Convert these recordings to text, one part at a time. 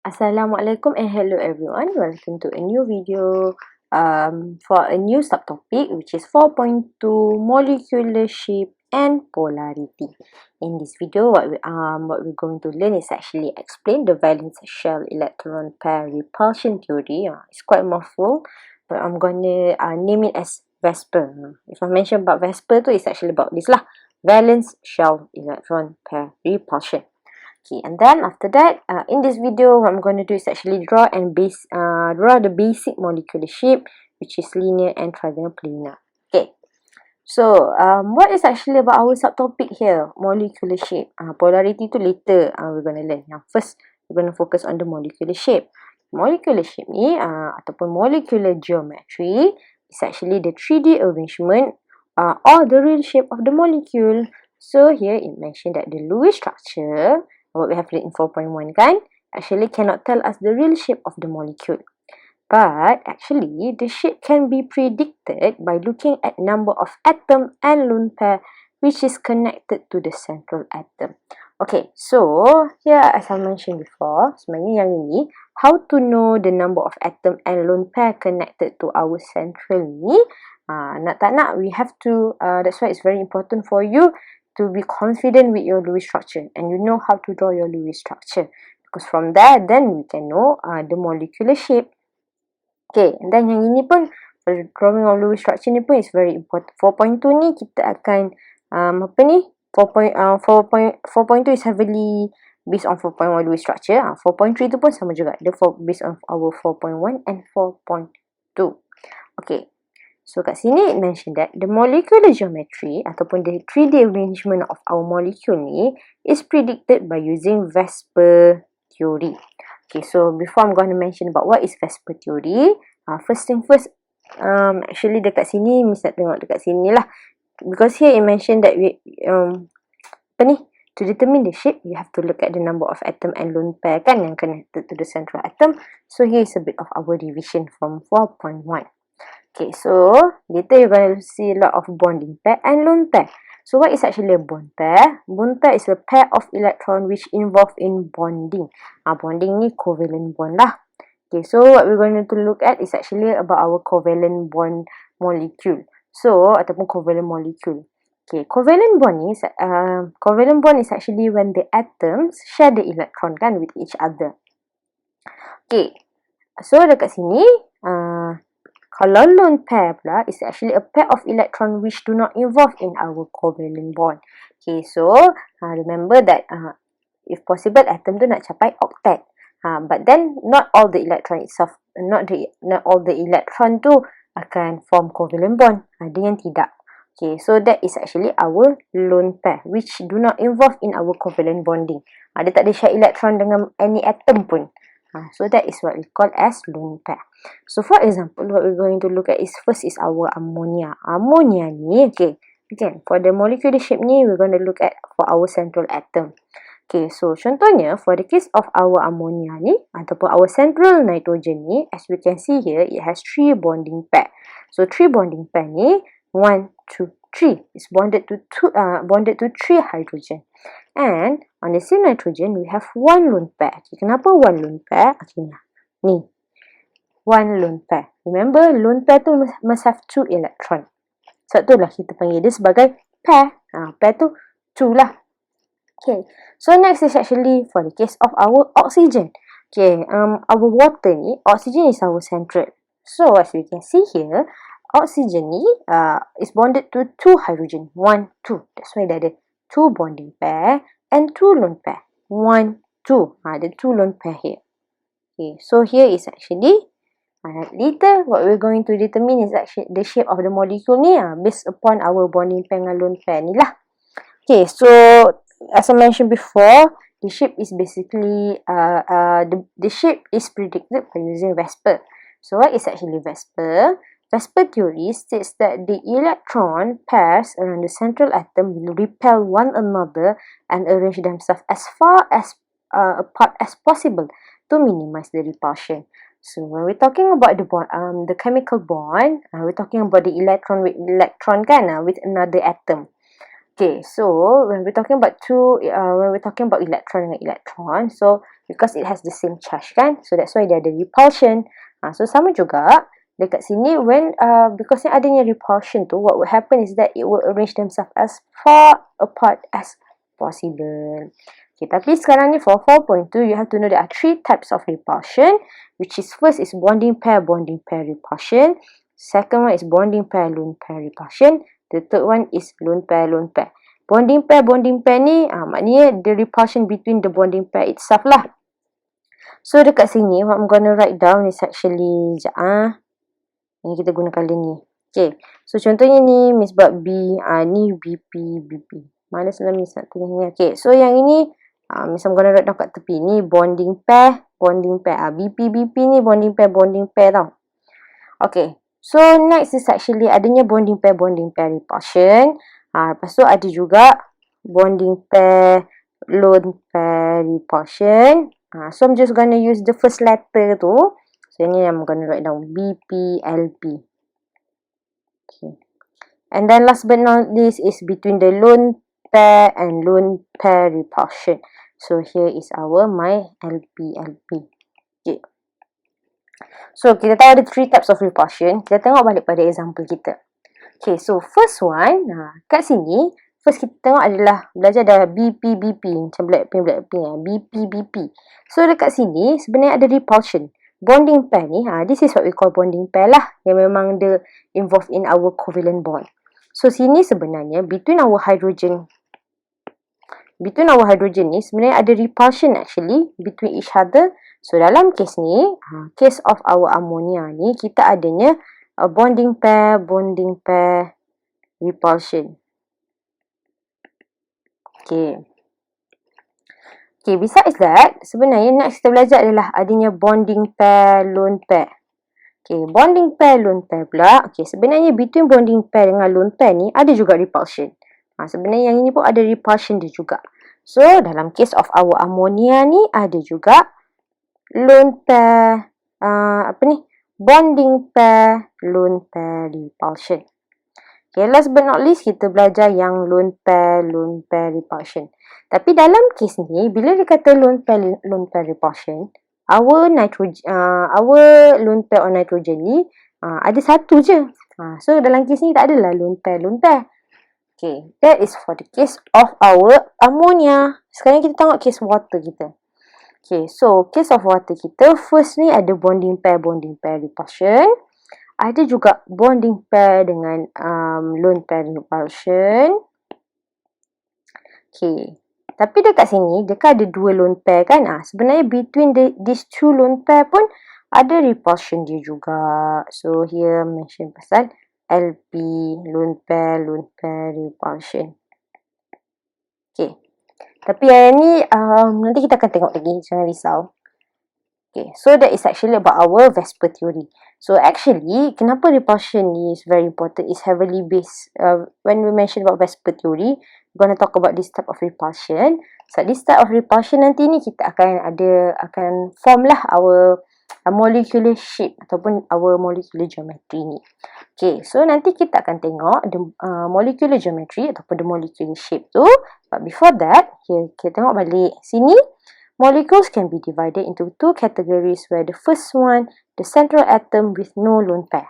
Assalamualaikum and hello everyone. Welcome to a new video for a new subtopic which is 4.2 molecular shape and polarity. In this video, what we're going to learn is actually explain the valence shell electron pair repulsion theory. It's quite mouthful, but I'm gonna name it as VSEPR. If I mention about VSEPR, it's actually about this lah. Valence shell electron pair repulsion. Okay, and then after that, in this video, what I'm going to do is actually draw the basic molecular shape, which is linear and trigonal planar. Okay, so what is actually about our subtopic here? Molecular shape. Polarity tu later we're going to learn. First, we're going to focus on the molecular shape. Molecular shape ni ataupun molecular geometry is actually the 3D arrangement or the real shape of the molecule. So here it mentioned that the Lewis structure, what we have read in 4.1 kan, actually cannot tell us the real shape of the molecule. But actually, the shape can be predicted by looking at number of atom and lone pair which is connected to the central atom. Okay, so here as I mentioned before, sebenarnya yang ini, how to know the number of atom and lone pair connected to our central ni, nak tak nak, we have to, that's why it's very important for you to be confident with your Lewis structure and you know how to draw your Lewis structure, because from there then we can know the molecular shape. Okay, and then yang ini pun drawing of Lewis structure ni pun is very important. 4.2 ni kita akan 4.2 is heavily based on 4.1 Lewis structure. 4.3 tu pun sama juga, the based on our 4.1 and 4.2. Okay, so kat sini it mentioned that the molecular geometry ataupun the 3D arrangement of our molecule ni is predicted by using VSEPR theory. Okay, so before I'm going to mention about what is VSEPR theory, first thing first, actually dekat sini, Miss nak tengok dekat sini lah. Because here it mentioned that to determine the shape, you have to look at the number of atom and lone pair kan yang connected to the central atom. So here is a bit of our revision from 4.1. Okay, so later you're going to see a lot of bonding pair and lone pair. So what is actually a bond pair? Bond pair is a pair of electron which involved in bonding. Bonding ni covalent bond lah. Okay, so what we're going to look at is actually about our covalent bond molecule. So, ataupun covalent molecule. Okay, covalent bond is actually when the atoms share the electron kan with each other. Okay, so dekat sini, kalau lone pair pula is actually a pair of electron which do not involve in our covalent bond. Okay, so remember that if possible atom tu nak capai octet. But then not all the electron itself, not all the electron tu akan form covalent bond. Ada yang tidak. Okay, so that is actually our lone pair which do not involve in our covalent bonding. Dia tak ada share electron dengan any atom pun. So that is what we call as lone pair. So for example, what we're going to look at is first is our ammonia. Ammonia ni, okay, again, for the molecular shape ni, we're going to look at for our central atom. Okay, so contohnya, for the case of our ammonia ni, ataupun our central nitrogen ni, as we can see here, it has 3 bonding pair. So 3 bonding pair ni, 1, 2, 3 is bonded to 3 hydrogen. And on the same nitrogen, we have 1 lone pair. Okay, kenapa 1 lone pair? Okay, ni. 1 lone pair. Remember, lone pair tu must have 2 electron. Sebab tu lah kita panggil dia sebagai pair. Pair tu 2 lah. Okay, so next is actually for the case of our oxygen. Okay, our water ni, oxygen is our central. So as we can see here, oxygen ni is bonded to 2 hydrogen. 1, 2. That's why dia ada 2 bonding pair and 2 lone pair. 1, 2. Ada 2 lone pair here. Okay, so here is actually, later what we're going to determine is actually the shape of the molecule ni based upon our bonding pair dengan lone pair ni lah. Okay, so as I mentioned before, the shape is basically, the shape is predicted by using VSEPR. So what is actually VSEPR? VSEPR theory states that the electron pairs around the central atom will repel one another and arrange themselves as far as apart as possible to minimize the repulsion. So when we're talking about the chemical bond, we're talking about the electron with electron kan, with another atom. Okay, so when we're talking about electron dengan electron, so because it has the same charge kan, so that's why dia ada repulsion. So sama juga dekat sini because adanya repulsion tu, what will happen is that it will arrange themselves as far apart as possible. Okay, tapi sekarang ni for 4.2 you have to know there are 3 types of repulsion, which is first is bonding pair repulsion, second one is bonding pair lone pair repulsion, the third one is lone pair. Bonding pair ni maknanya the repulsion between the bonding pair itself lah. So dekat sini what I'm gonna write down is actually ni kita guna color ni. Okay, so contohnya ni Miss buat B, ni BP. Mana salah Miss nak tulis ni. Okay, so yang ini Miss I'm gonna write down kat tepi. Ni bonding pair. BP ni bonding pair tau. Okay, so next is actually adanya bonding pair repulsion. Lepas tu ada juga bonding pair lone pair repulsion. So I'm just gonna use the first letter tu. So ni I'm gonna write down BPLP. Okay. And then last but not least is between the lone pair and lone pair repulsion. So here is my LP. Okay. So kita tahu ada 3 types of repulsion. Kita tengok balik pada example kita. Okay, so first one, kat sini, first kita tengok adalah belajar dah BP, macam Blackpink, BP. So dekat sini, sebenarnya ada repulsion. Bonding pair ni, this is what we call bonding pair lah, yang memang dia involved in our covalent bond. So sini sebenarnya, between our hydrogen ni, sebenarnya ada repulsion actually, between each other. So dalam case ni, case of our ammonia ni, kita adanya bonding pair repulsion. Okay, besides that, sebenarnya next kita belajar adalah adanya bonding pair lone pair. Okay, bonding pair lone pair pula. Okay, sebenarnya between bonding pair dengan lone pair ni ada juga repulsion. Sebenarnya yang ini pun ada repulsion dia juga. So dalam case of our ammonia ni ada juga lone pair bonding pair lone pair repulsion. Okay, last but not least kita belajar yang lone pair repulsion. Tapi dalam case ni, bila dia kata lone pair repulsion, our lone pair on nitrogen ni ada satu je. So dalam case ni tak adalah lone pair. Okay, that is for the case of our ammonia. Sekarang kita tengok case water kita. Okay, so case of water kita, first ni ada bonding pair repulsion. Ada juga bonding pair dengan lone pair repulsion. Okay, tapi dekat sini, dia kan ada 2 lone pair kan? Sebenarnya between these 2 lone pair pun ada repulsion dia juga. So here mention pasal LP, lone pair repulsion. Okay, tapi yang ni nanti kita akan tengok lagi, jangan risau. Okay, so that is actually about our VSEPR theory. So actually, kenapa repulsion is very important, is heavily based, when we mention about VSEPR theory, we're going to talk about this type of repulsion. So this type of repulsion nanti ni kita akan form lah our molecular shape ataupun our molecular geometry ni. Okay, so nanti kita akan tengok the molecular geometry ataupun the molecular shape tu. But before that, here kita tengok balik sini. Molecules can be divided into 2 categories, where the first one, the central atom with no lone pair.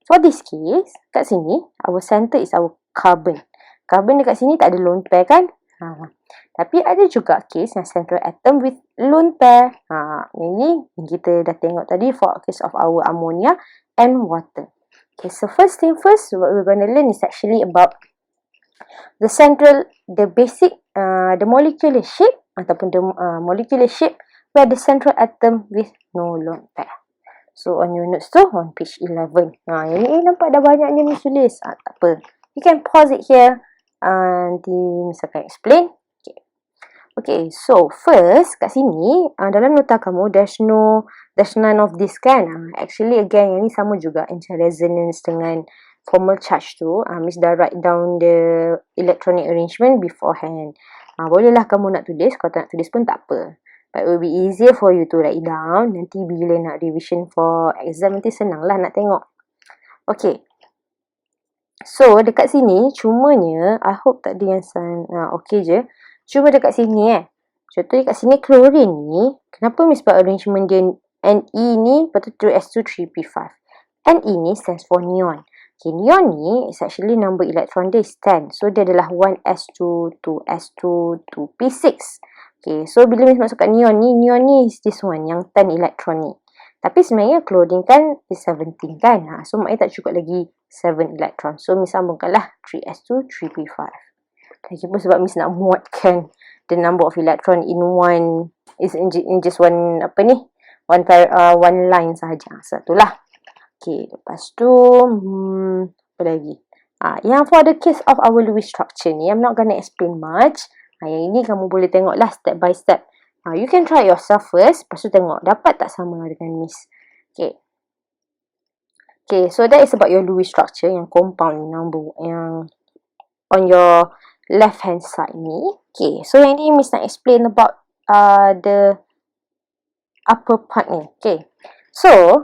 For this case, kat sini, our center is our carbon. Carbon dekat sini tak ada lone pair kan? Tapi ada juga case yang central atom with lone pair. Ini kita dah tengok tadi for case of our ammonia and water. Okay, so first thing first, what we're going to learn is actually about the molecular shape ataupun the molecular shape where the central atom with no lone pair. So on your notes tu, on page 11. Yang ni nampak dah banyaknya Miss tulis. Tak apa. You can pause it here. Nanti Miss akan explain. Okay, so first kat sini, dalam nota kamu, there's none of this kan. Actually again, yang ni sama juga macam resonance dengan formal charge tu. Miss dah write down the electronic arrangement beforehand. Bolehlah kamu nak tulis, kalau tak nak tulis pun tak apa. But it will be easier for you to write down. Nanti bila nak revision for exam, nanti senang lah nak tengok. Okay. So, dekat sini, cumanya, I hope tak ada yang sign, okey je. Cuma dekat sini contohnya kat sini, klorin ni, kenapa Miss buat arrangement dia Ne ni, lepas tu 2s2, 3p5. Ne ni stands for neon. Okay, neon ni is actually number electron dia is 10. So, dia adalah 1s2, 2s2, 2p6. Okay, so bila Miss masuk kat neon ni is this one, yang 10 electron ni. Tapi sebenarnya klorin kan is 17 kan. So, maknanya tak cukup lagi 7 electron. So, Miss sambungkanlah 3s2, 3p5. Lagipun sebab Miss nak muatkan the number of electron in one, is in just one, one line sahaja. Satulah. Okay, lepas tu, apa lagi? Yang for the case of our Lewis structure ni, I'm not gonna explain much. Yang ini kamu boleh tengoklah step by step. You can try yourself first, lepas tu tengok dapat tak sama dengan Miss. Okay. Okay, so that is about your Lewis structure, yang compound number, yang on your left hand side ni. Okay, so yang ni Miss nak explain about the upper part ni. Okay, so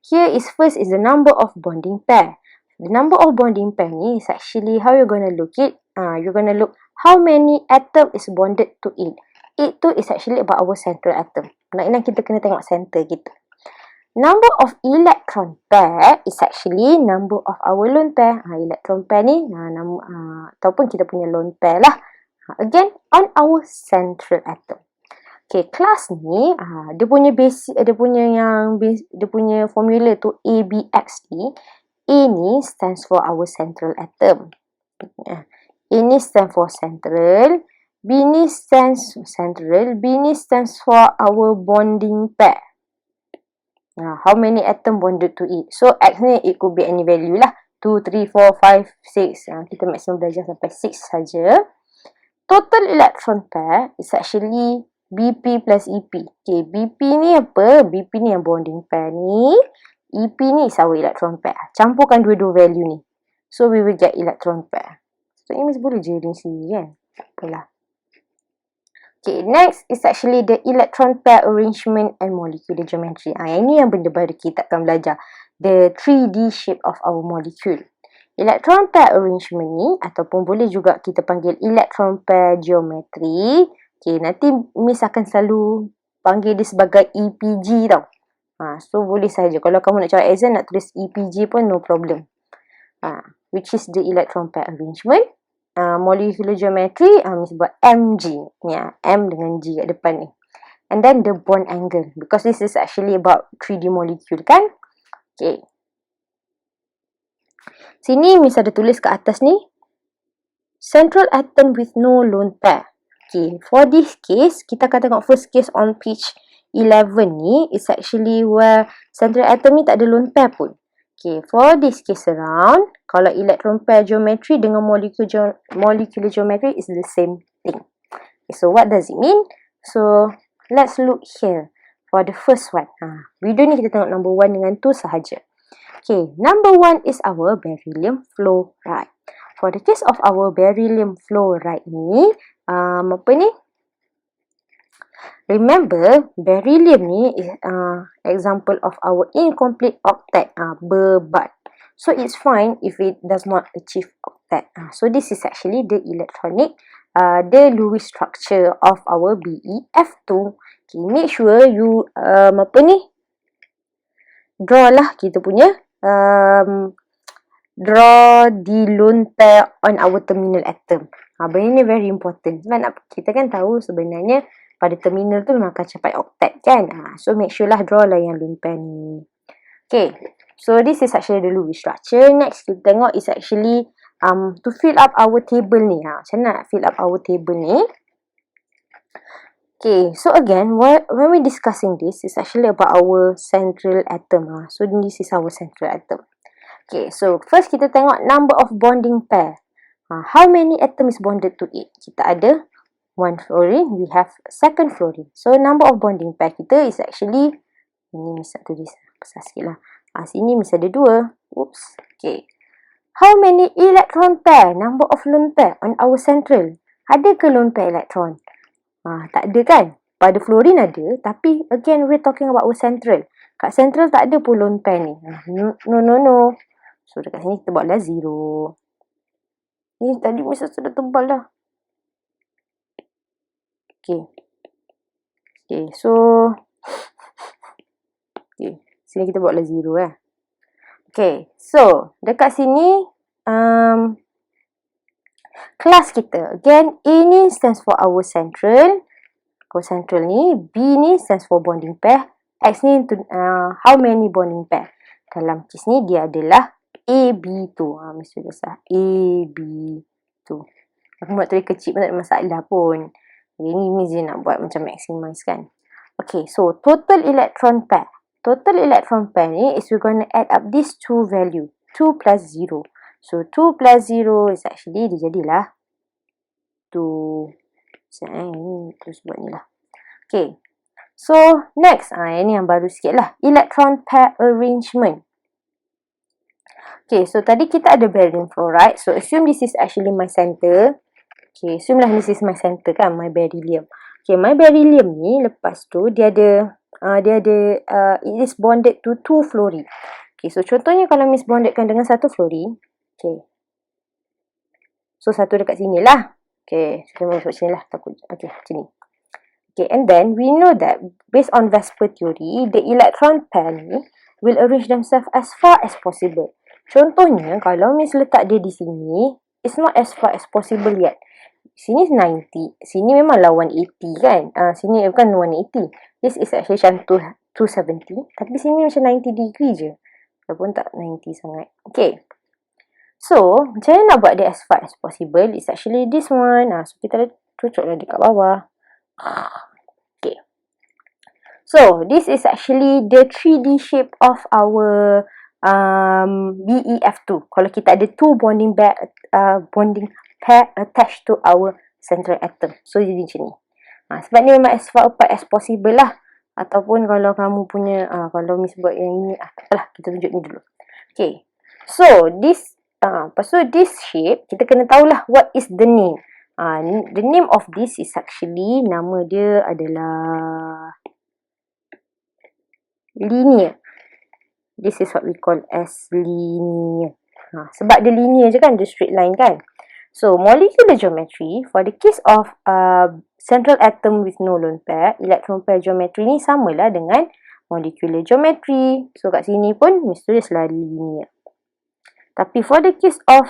here is first is the number of bonding pair. The number of bonding pair ni is actually how you're going to look it. You're going to look how many atom is bonded to it. It tu is actually about our central atom. Nak kita kena tengok center kita. Number of electron pair is actually number of our lone pair. Electron pair ni, ataupun kita punya lone pair lah. Again, on our central atom. Okay, kelas ni, dia punya basic, dia punya formula tu ABX ni. A ni stands for our central atom. A ni stands for central. B ni stands central. B ni stands for our bonding pair. How many atom bonded to it? So, X ni, it could be any value lah. 2, 3, 4, 5, 6. Kita maksimum belajar sampai 6 saja. Total electron pair is actually BP plus EP. Okay, BP ni apa? BP ni yang bonding pair ni. EP ni is our electron pair. Campurkan dua-dua value ni. So, we will get electron pair. So, ini boleh je di sini kan? Tak apalah. Okay, next is actually the electron pair arrangement and molecular geometry. Ini yang benda baru kita akan belajar. The 3D shape of our molecule. Electron pair arrangement ni, ataupun boleh juga kita panggil electron pair geometry. Okay, nanti Miss akan selalu panggil dia sebagai EPG tau. So, boleh saja. Kalau kamu nak cari exam, nak tulis EPG pun no problem. Which is the electron pair arrangement. Molecular geometry, Miss buat MG. M dengan G kat depan ni. And then the bond angle. Because this is actually about 3D molecule kan. Okay. Sini Miss ada tulis kat atas ni. Central atom with no lone pair. Okay. For this case, kita akan tengok first case on page 11 ni. Is actually where central atom ni tak ada lone pair pun. Okay, for this case around, kalau electron pair geometry dengan molecular geometry is the same thing. Okay, so what does it mean? So, let's look here for the first one. Video ni kita tengok number 1 dengan 2 sahaja. Okay, number 1 is our beryllium fluoride. For the case of our beryllium fluoride ni, apa ni? Remember, beryllium ni is example of our incomplete octet, berbat. So, it's fine if it does not achieve octet. So, this is actually the electronic, the Lewis structure of our BeF₂. Okay, make sure you, draw lah kita punya, draw the lone pair on our terminal atom. Benda ni very important. Sebab kita kan tahu sebenarnya, pada terminal tu memang akan capai octet kan. So, make sure lah draw lah yang lone pair ni. Okay. So, this is actually the Lewis structure. Next, kita tengok is actually to fill up our table ni. Macam mana nak fill up our table ni? Okay. So, again, when we discussing this, it's actually about our central atom. So, this is our central atom. Okay. So, first kita tengok number of bonding pair. How many atom is bonded to it? Kita ada 1 fluorine, we have second fluorine. So, number of bonding pair kita is actually, ini Miss nak tulis besar sikit lah. Sini Miss ada 2. Oops. Okay. How many electron pair, number of lone pair on our central? Ada ke lone pair electron? Tak ada kan? Pada fluorine ada, tapi again, we're talking about our central. Kat central tak ada pun lone pair ni. No. So dekat sini kita buatlah 0. Ni tadi Miss sudah tebal dah. Okay. Okay, so sini kita buatlah 0 Okay, so dekat sini kelas kita. Again, A ni stands for our central. Our central ni. B ni stands for bonding pair. X ni how many bonding pair. Dalam kes ni dia adalah AB2. Mesti dah AB2. Aku buat tulis kecil pun tak ada masalah pun. Ini Miss nak buat macam maximize kan. Okay, so total electron pair. Total electron pair ni is we're going to add up these two value. 2 plus 0. So 2 plus 0 is actually dia jadilah 2. Terus buat ni lah. Okay. So next, ini yang baru sikit lah. Electron pair arrangement. Okay, so tadi kita ada barium fluoride. So assume this is actually my center. Okay, assume lah this is my center kan, my beryllium. Okay, my beryllium ni lepas tu dia ada it is bonded to 2 fluorine. Okay, so contohnya kalau Miss bondedkan dengan satu fluorine. Okay. So satu dekat sini lah. Okay, kita masuk sini lah. Okay, sini. Okay, and then we know that based on VSEPR theory, the electron pair ni will arrange themselves as far as possible. Contohnya, kalau Miss letak dia di sini, it's not as far as possible yet. Sini 90. Sini memanglah 180 kan? Sini bukan 180. This is actually macam 270. Tapi sini macam 90 degree je. Walaupun tak 90 sangat. Okay. So, macam mana nak buat dia as far as possible? It's actually this one. So, kita cucuklah dekat bawah. Okay. So, this is actually the 3D shape of our BeF₂. Kalau kita ada 2 bonding pair attached to our central atom. So, jadi macam ni. Sebab ni memang as far apart as possible lah. Ataupun kalau kamu punya, kalau Miss buat yang ini, takpelah, kita tunjuk ni dulu. Okay. So, this shape, kita kena tahulah what is the name. The name of this is actually, nama dia adalah linear. This is what we call as linear. Sebab dia linear je kan, dia straight line kan. So, molecular geometry, for the case of central atom with no lone pair, electron pair geometry ni samalah dengan molecular geometry. So, kat sini pun mesti tulislah linear. Tapi for the case of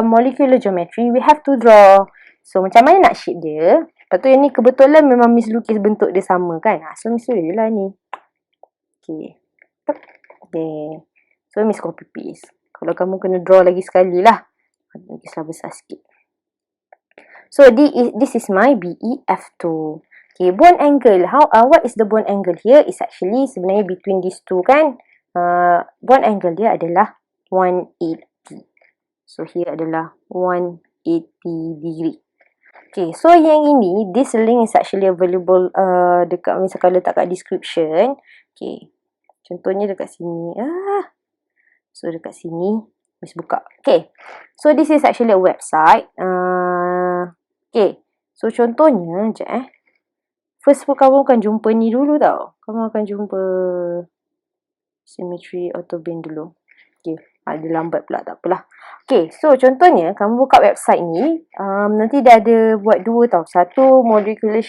molecular geometry, we have to draw. So, macam mana nak shape dia? Lepas tu yang ni kebetulan memang Miss lukis bentuk dia sama kan. So, Miss tulis lah ni. Okay. Okay. So, Miss copy paste. Kalau kamu kena draw lagi sekali lah. Lukislah besar sikit. So, this is my BeF₂. Okay, bond angle. What is the bond angle here? Is actually sebenarnya between these two kan. Bond angle dia adalah 180. So, here adalah 180 degree. Okay, so yang ini, this link is actually available dekat, misalkan letak kat description. Okay, contohnya dekat sini. So, dekat sini, Miss buka. Okay, so this is actually a website. Okay, so contohnya, sekejap First kamu akan jumpa ni dulu tau. Kamu akan jumpa symmetry autobane dulu. Okay, dia lambat pula, tak apalah. Okay, so contohnya, kamu buka website ni, nanti dia ada buat dua tau. Satu molecular,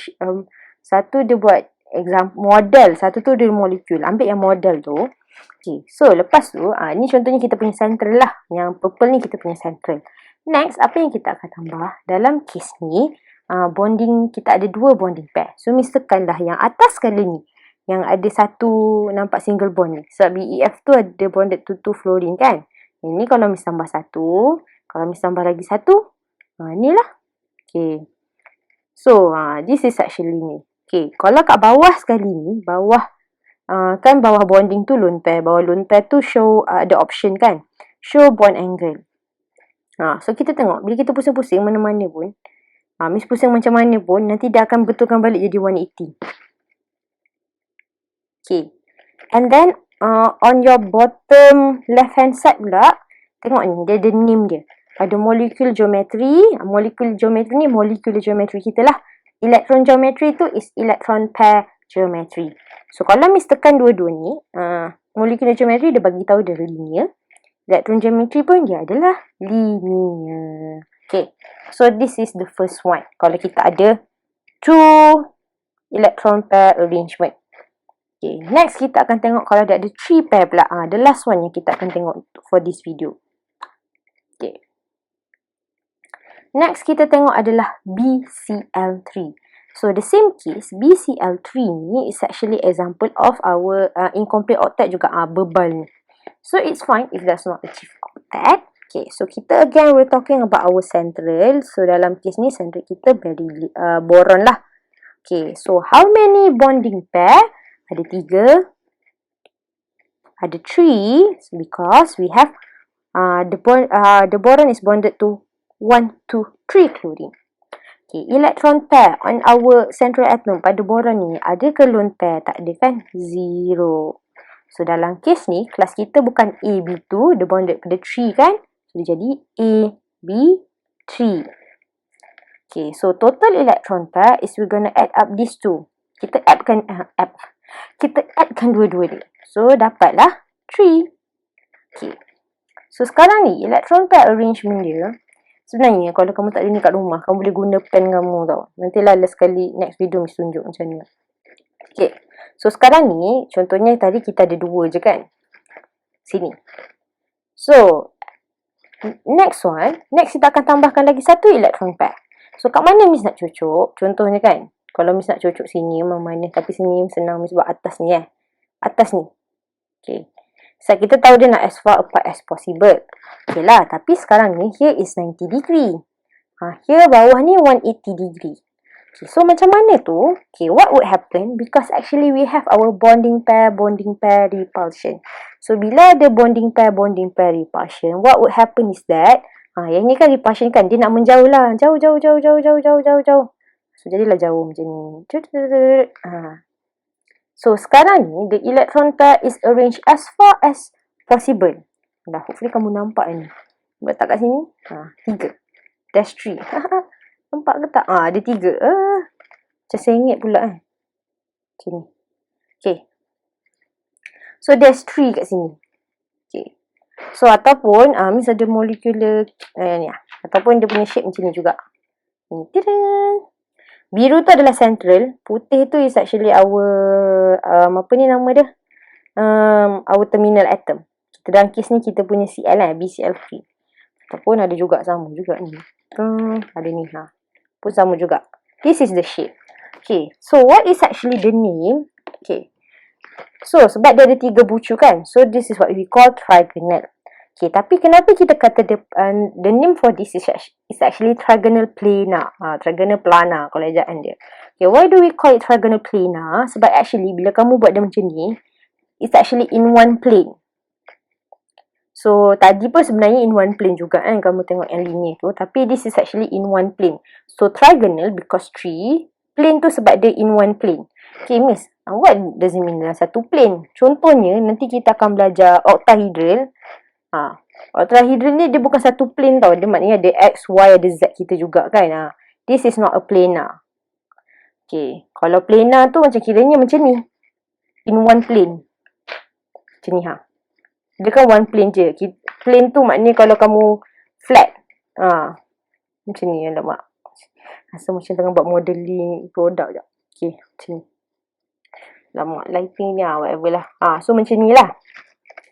satu dia buat model, satu tu dia molekul. Ambil yang model tu. Okay, so lepas tu, ni contohnya kita punya central lah. Yang purple ni kita punya central. Next, apa yang kita akan tambah? Dalam case ni, bonding, kita ada 2 bonding pair. So, Miss tekanlah yang atas sekali ni. Yang ada satu, nampak single bond ni. Sebab BeF₂ ada bonded to 2 fluorine kan. Ini kalau Miss tambah 1. Kalau Miss tambah lagi 1, ni lah. Okay. So, this is actually ni. Okay, kalau kat bawah sekali ni, bawah, kan bawah bonding tu lone pair. Bawah lone pair tu show ada option kan. Show bond angle. So kita tengok. Bila kita pusing-pusing mana-mana pun. Miss pusing macam mana pun. Nanti dia akan betulkan balik jadi 180. Okay. And then on your bottom left hand side pula. Tengok ni. Dia ada name dia. Ada molecule geometry. Molecule geometry ni molecular geometry kita lah. Electron geometry tu is electron pair geometry. So, kalau Miss tekan dua-dua ni, molecular geometry dia bagi tahu dia linear. Electron geometry pun dia adalah linear. Okay, so this is the first one. Kalau kita ada 2 electron pair arrangement. Okay, next kita akan tengok kalau dia ada 3 pair pula. The last one yang kita akan tengok for this video. Okay. Next kita tengok adalah BCl₃. So the same case, BCl₃ ni is actually example of our incomplete octet juga bebal ni. So it's fine if that's not a chief octet. Okay, so kita again we're talking about our central. So dalam case ni central kita boron lah. Okay, so how many bonding pair? Ada 3. Ada 3 because we have the boron is bonded to 1, 2, 3 chlorine. Okay, electron pair on our central atom pada boron ni ada ke lone pair? Tak ada kan? 0. So dalam case ni kelas kita bukan AB2, dia bonded pada 3 kan? So dia jadi AB3. Okay, so total electron pair is we're gonna add up these two. Kita addkan dua-dua ni. So dapatlah 3. Okay. So sekarang ni electron pair arrangement dia sebenarnya kalau kamu tak ada ni kat rumah, kamu boleh guna pen kamu tau. Nantilah last kali next video mesti tunjuk macam ni. Okay. So sekarang ni contohnya tadi kita ada 2 je kan. Sini. So next kita akan tambahkan lagi 1 electron pair. So kat mana Miss nak cucuk? Contohnya kan, kalau Miss nak cucuk sini mana, tapi sini senang Miss buat atas ni atas ni. Okay. So kita tahu dia nak as far apart as possible. Okay lah, tapi sekarang ni here is 90 degree. Here bawah ni 180 degree. Okay, so macam mana tu? Okay, what would happen? Because actually we have our bonding pair repulsion. So bila ada bonding pair repulsion, what would happen is that yang ni kan repulsion kan, dia nak menjauh lah. Jauh. So jadilah jauh macam ni. So sekarang ni the electron pair is arranged as far as possible. Dah, hopefully kamu nampak ni. Letak kat sini. 3. Dash 3. Nampak ke tak? Ada 3. Macam sengit pula macam ni. Okay. So dash 3 kat sini. Okay. So ataupun Miss ada molecular ni ataupun dia punya shape macam ni juga. Biru tu adalah central, putih tu is actually our apa ni nama dia? Our terminal atom. Dalam kes ni kita punya Cl BCl₃. Ataupun ada juga sama juga ni. Ada ni pun sama juga. This is the shape. Okay, so what is actually the name? Okay. So sebab dia ada 3 bucu kan. So this is what we call trigonal. Okay, tapi kenapa kita kata the name for this is actually trigonal planar. Trigonal planar kalau ejaan dia. Okay, why do we call it trigonal planar? Sebab actually bila kamu buat dia macam ni, it's actually in one plane. So tadi pun sebenarnya in one plane juga kan, kamu tengok yang linear tu, tapi this is actually in one plane. So trigonal because 3, plane tu sebab dia in one plane. Okay Miss, what does it mean dalam satu plane? Contohnya nanti kita akan belajar octahedral. Octahedral ni dia bukan satu plane tau. Dia maknanya ada X, Y, ada Z kita juga kan. This is not a planar. Okay. Kalau planar tu macam kiranya macam ni. In one plane. Macam ni Dia kan one plane je. Plane tu maknanya kalau kamu flat. Macam ni alamak. Rasa macam tengah buat modeling produk je. Okay. Macam ni. Alamak. Lighting ni whatever lah. So macam ni lah.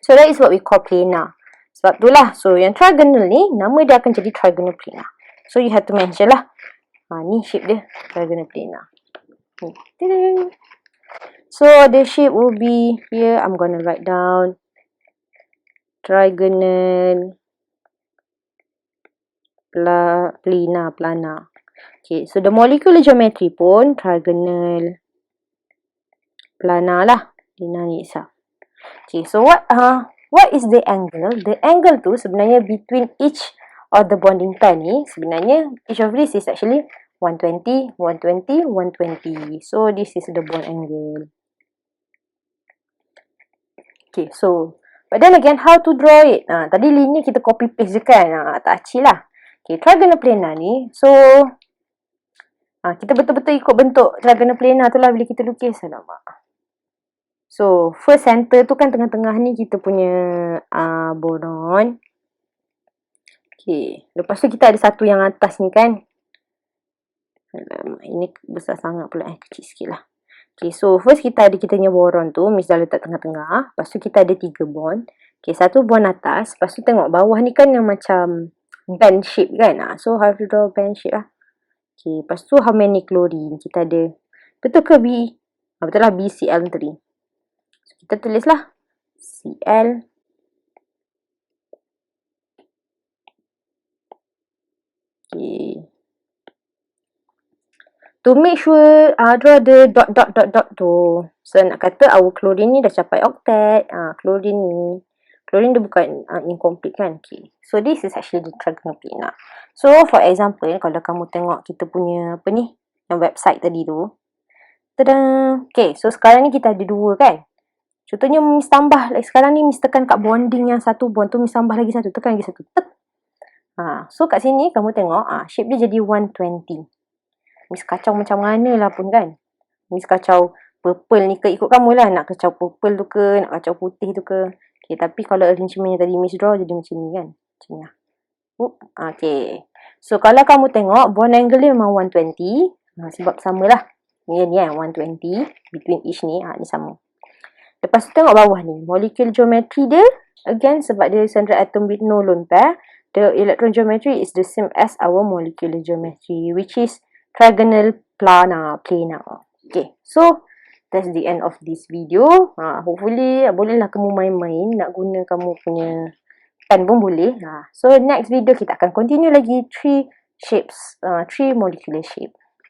So that is what we call planar. Sebab tu lah. So yang trigonal ni, nama dia akan jadi trigonal planar. So you have to mention lah. Ni shape dia. Trigonal planar. So the shape will be here. I'm gonna write down. Trigonal planar. Okay. So the molecular geometry pun trigonal planar lah. Planar ni itself. Okay. So what is the angle? The angle tu sebenarnya between each of the bonding pair ni, sebenarnya each of this is actually 120, 120, 120. So this is the bond angle. Okay, so but then again, how to draw it? Tadi linear kita copy paste je kan. Tak acil lah. Okay, trigonal planar ni. So kita betul-betul ikut bentuk trigonal planar tu lah bila kita lukis. Alamak. So, first center tu kan tengah-tengah ni kita punya boron. Okay, lepas tu kita ada satu yang atas ni kan. Ini besar sangat pula, kecil sikit lah. Okay, so first kita ada kita punya boron tu, Miss dah letak tengah-tengah. Lepas tu kita ada 3 bond. Okay, satu bond atas. Lepas tu tengok bawah ni kan yang macam band shape kan. So, have to draw band shape lah. Okay, lepas tu how many chlorine? Kita ada, betul ke betul lah, BCl₃. So, kita tulislah Cl. Okay. To make sure draw the dot tu. So nak kata our chlorine ni dah capai octet. Chlorine dia bukan incomplete kan. Okay. So this is actually the trigonal planar. So for example, kalau kamu tengok kita punya apa ni, yang website tadi tu. Tada. Okay, so sekarang ni kita ada 2 kan. Contohnya Miss tambah, like sekarang ni Miss tekan kat bonding yang satu bond tu, Miss tambah lagi satu, tekan lagi satu. So kat sini kamu tengok shape dia jadi 120. Miss kacau macam mana lah pun kan. Miss kacau purple ni ke, ikut kamu lah. Nak kacau purple tu ke, nak kacau putih tu ke. Okay, tapi kalau arrangement yang tadi Miss draw jadi macam ni kan. Macam ni lah. Okay. So kalau kamu tengok bond angle dia memang 120. Sebab samalah. Ni 120. Between each ni. Ni sama. Lepas tu tengok bawah ni. Molecule geometry dia. Again sebab dia central atom with no lone pair. The electron geometry is the same as our molecular geometry. Which is Trigonal planar. Okay, so that's the end of this video. Hopefully bolehlah kamu main-main nak guna kamu punya pen pun boleh. So next video kita akan continue lagi 3 shapes, 3 molecular shape.